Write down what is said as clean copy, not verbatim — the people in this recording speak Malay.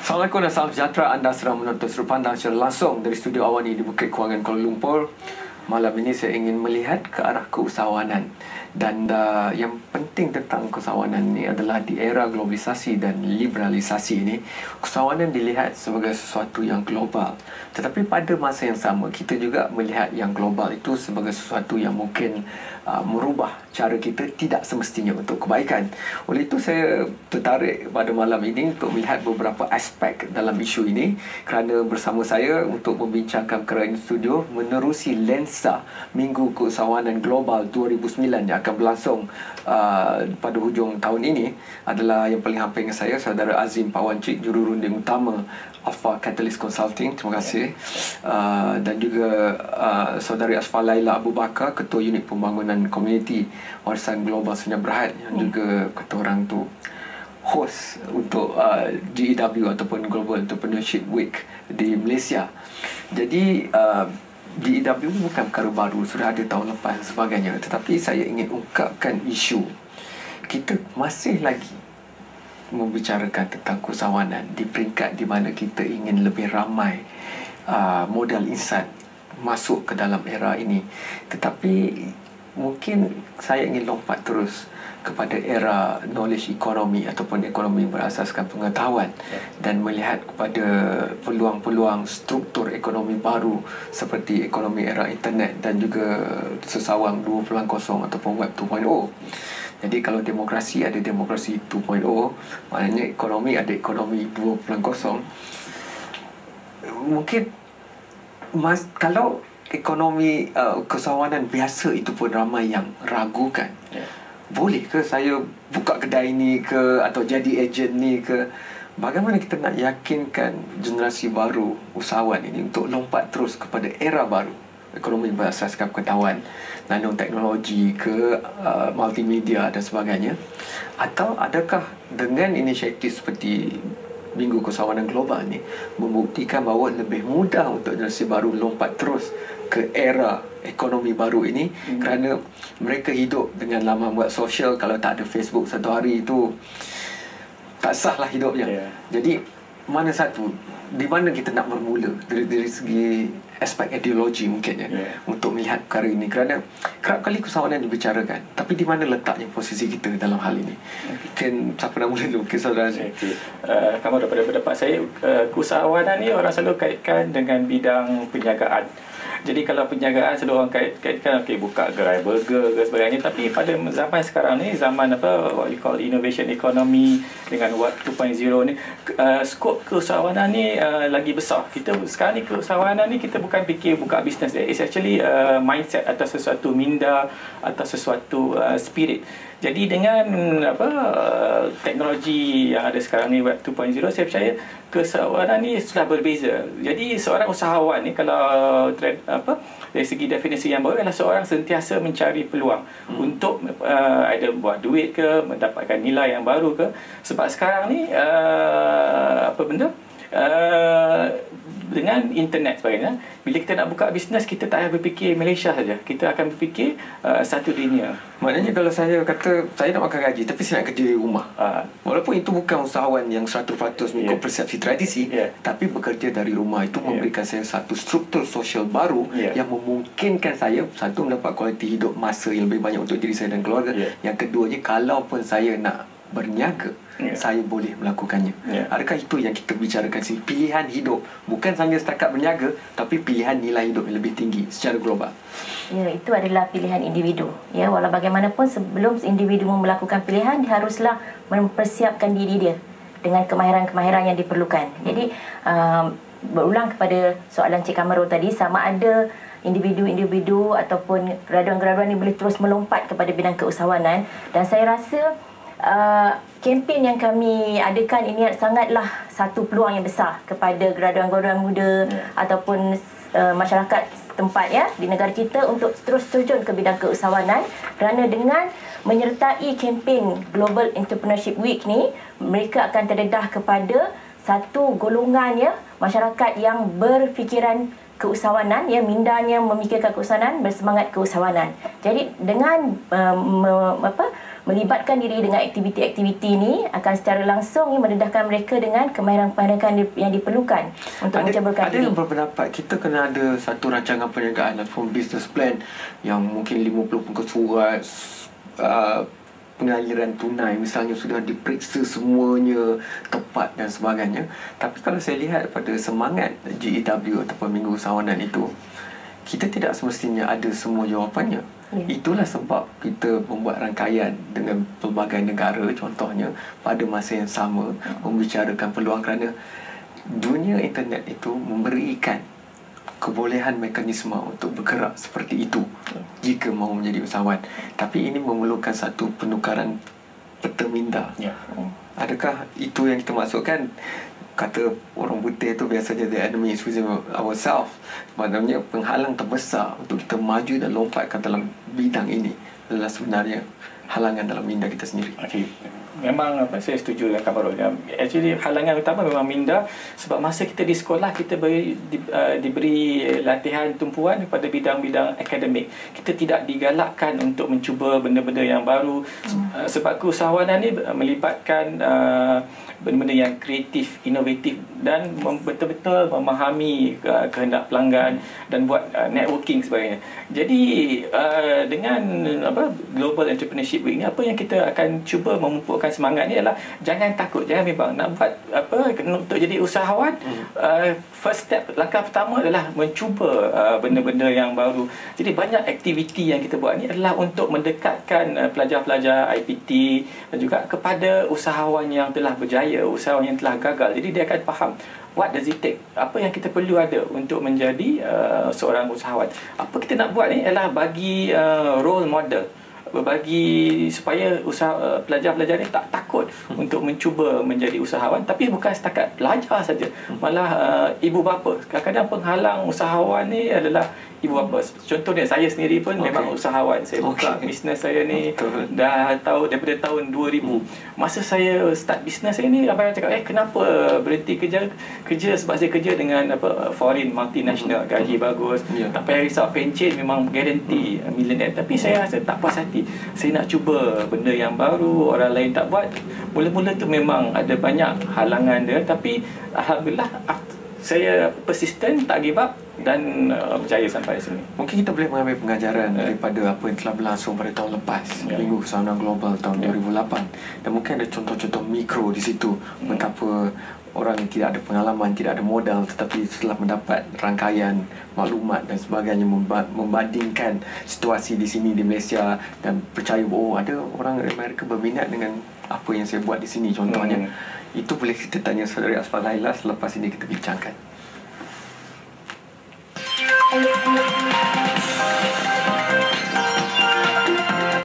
Assalamualaikum dan salam sejahtera. Anda sedang menonton sudut pandang secara langsung dari studio Awani di Bukit Kewangan, Kuala Lumpur. Malam ini saya ingin melihat ke arah keusahawanan. Dan yang penting tentang keusahawanan ini adalah di era globalisasi dan liberalisasi ini, keusahawanan dilihat sebagai sesuatu yang global. Tetapi pada masa yang sama, kita juga melihat yang global itu sebagai sesuatu yang mungkin merubah cara kita tidak semestinya untuk kebaikan. Oleh itu saya tertarik pada malam ini untuk melihat beberapa aspek dalam isu ini, kerana bersama saya untuk membincangkan perkara ini studio menerusi lensa Minggu Keusahawanan Global 2009 yang akan berlangsung pada hujung tahun ini adalah yang paling hampir dengan saya, Saudara Azim Pawancik, Jururunding Utama Alpha Catalyst Consulting. Terima kasih. Dan juga Saudari Asfar Laila Abu Bakar, Ketua Unit Pembangunan Komuniti Warisan Global Senyap Berhad, yang juga kata orang tu host untuk GEW ataupun Global Entrepreneurship Week di Malaysia. Jadi GEW ini bukan perkara baru, sudah ada tahun lepas dan sebagainya. Tetapi saya ingin ungkapkan isu kita masih lagi membicarakan tentang keusahawanan di peringkat di mana kita ingin lebih ramai modal insan masuk ke dalam era ini. Tetapi mungkin saya ingin lompat terus kepada era knowledge economy ataupun ekonomi berasaskan pengetahuan dan melihat kepada peluang-peluang struktur ekonomi baru seperti ekonomi era internet dan juga sesawang 2.0 ataupun web 2.0. Jadi kalau demokrasi ada demokrasi 2.0, maknanya ekonomi ada ekonomi 2.0. Mungkin kalau ekonomi keusahawanan biasa itu pun ramai yang ragukan. Boleh ke saya buka kedai ni ke, atau jadi ejen ni ke? Bagaimana kita nak yakinkan generasi baru usahawan ini untuk lompat terus kepada era baru, ekonomi berasaskan pengetahuan, nanoteknologi ke, multimedia dan sebagainya? Atau adakah dengan inisiatif seperti Minggu Keusahawanan Global ni membuktikan bahawa lebih mudah untuk generasi baru lompat terus ke era ekonomi baru ini, kerana mereka hidup dengan laman buat sosial. Kalau tak ada Facebook satu hari itu tak sah lah hidupnya. Jadi mana satu, di mana kita nak bermula dari segi aspek ideologi mungkin untuk melihat perkara ini, kerana kerap kali keusahawanan dibicarakan, tapi di mana letaknya posisi kita dalam hal ini? Mungkin siapa nak mula dulu? Mungkin Saudara Azim. Kamu daripada pendapat saya, keusahawanan ni orang selalu kaitkan dengan bidang perniagaan. Jadi kalau perniagaan selalu orang kaitkan buka gerai burger dan sebagainya. Tapi pada zaman sekarang ni, zaman what you call innovation economy dengan Web 2.0 ni, skop keusahawanan ni lagi besar. Kita sekarang ni keusahawanan ni kita bukan fikir buka bisnes. It's actually mindset atau sesuatu minda atau sesuatu spirit. Jadi dengan teknologi yang ada sekarang ni, Web 2.0, saya percaya keusahawanan ni sudah berbeza. Jadi seorang usahawan ni, kalau dari segi definisi yang baru, adalah seorang sentiasa mencari peluang untuk either buat duit ke, mendapatkan nilai yang baru ke. Sebab sekarang ni dengan internet sebagainya, bila kita nak buka bisnes, kita tak payah berfikir Malaysia saja, kita akan berfikir satu dunia. Maknanya kalau saya kata saya nak makan gaji tapi saya nak kerja di rumah, walaupun itu bukan usahawan yang 100% mengikut persepsi tradisi, tapi bekerja dari rumah itu memberikan saya satu struktur sosial baru yang memungkinkan saya, satu, mendapat kualiti hidup, masa yang lebih banyak untuk diri saya dan keluarga. Yang keduanya, kalaupun saya nak berniaga, saya boleh melakukannya. Adakah itu yang kita bicarakan sini? Pilihan hidup, bukan hanya setakat berniaga, tapi pilihan nilai hidup yang lebih tinggi secara global. Ya, itu adalah pilihan individu. Ya, walau bagaimanapun sebelum individu melakukan pilihan, dia haruslah mempersiapkan diri dia dengan kemahiran-kemahiran yang diperlukan. Jadi berulang kepada soalan Cik Kamarul tadi, sama ada individu-individu ataupun graduan-graduan ini boleh terus melompat kepada bidang keusahawanan. Dan saya rasa kempen yang kami adakan ini sangatlah satu peluang yang besar kepada graduan-graduan muda ataupun masyarakat setempat di negara kita untuk terus terjun ke bidang keusahawanan, kerana dengan menyertai kempen Global Entrepreneurship Week ni, mereka akan terdedah kepada satu golongan masyarakat yang berfikiran keusahawanan, mindanya memikirkan keusahawanan, bersemangat keusahawanan. Jadi dengan melibatkan diri dengan aktiviti-aktiviti ini akan secara langsung mendedahkan mereka dengan kemahiran-kemahiran yang diperlukan untuk mencabarkan diri. Ada yang berpendapat kita kena ada satu rancangan perniagaan ataupun business plan yang mungkin 50 muka surat, pengaliran tunai misalnya sudah diperiksa semuanya tepat dan sebagainya. Tapi kalau saya lihat pada semangat GEW ataupun Minggu Usahawanan itu, kita tidak semestinya ada semua jawapannya. Itulah sebab kita membuat rangkaian dengan pelbagai negara contohnya pada masa yang sama membicarakan peluang, kerana dunia internet itu memberikan kebolehan mekanisme untuk bergerak seperti itu jika mahu menjadi usahawan. Tapi ini memerlukan satu penukaran peta minda. Adakah itu yang kita maksudkan? Kata orang putih tu biasanya the enemy is within ourselves. Maknanya penghalang terbesar untuk kita maju dan lompatkan dalam bidang ini adalah sebenarnya halangan dalam minda kita sendiri. Memang saya setuju dengan Kamarul. Actually halangan utama memang minda, sebab masa kita di sekolah kita diberi latihan tumpuan pada bidang-bidang akademik. Kita tidak digalakkan untuk mencuba benda-benda yang baru. Sebab keusahawanan ni melibatkan benda-benda yang kreatif, inovatif dan betul-betul memahami kehendak pelanggan dan buat networking sebagainya. Jadi dengan Global Entrepreneurship Week ni, apa yang kita akan cuba memupukkan semangat ni adalah jangan takut, jangan bimbang nak buat untuk jadi usahawan. First step, langkah pertama adalah mencuba benda-benda yang baru. Jadi banyak aktiviti yang kita buat ni adalah untuk mendekatkan pelajar-pelajar IPT dan juga kepada usahawan yang telah berjaya, usahawan yang telah gagal. Jadi dia akan faham what does it take, apa yang kita perlu ada untuk menjadi seorang usahawan. Apa kita nak buat ni adalah bagi role model, bagi supaya pelajar-pelajar ni tak takut untuk mencuba menjadi usahawan. Tapi bukan setakat pelajar saja, malah ibu bapa. Kadang-kadang penghalang usahawan ni adalah ibu bapa. Contohnya saya sendiri pun memang usahawan. Saya buka bisnes saya ni dah tahu daripada tahun 2000. Masa saya start bisnes saya ni, abang cakap kenapa berhenti kerja sebab saya kerja dengan foreign multinational, gaji bagus, tak payah risau, pencen memang guarantee millionaire. Tapi saya rasa tak puas hati, saya nak cuba benda yang baru, orang lain tak buat. Mula-mula tu memang ada banyak halangan dia, tapi alhamdulillah saya persisten, tak give up dan berjaya sampai sini. Mungkin kita boleh mengambil pengajaran daripada apa yang telah berlangsung pada tahun lepas, Minggu Usahawanan Global tahun 2008, dan mungkin ada contoh-contoh mikro di situ betapa orang yang tidak ada pengalaman, tidak ada modal, tetapi setelah mendapat rangkaian maklumat dan sebagainya, membandingkan situasi di sini di Malaysia dan percaya bahawa ada orang dari Amerika berminat dengan apa yang saya buat di sini contohnya. Itu boleh kita tanya saudari Asfar Laila selepas ini kita bincangkan.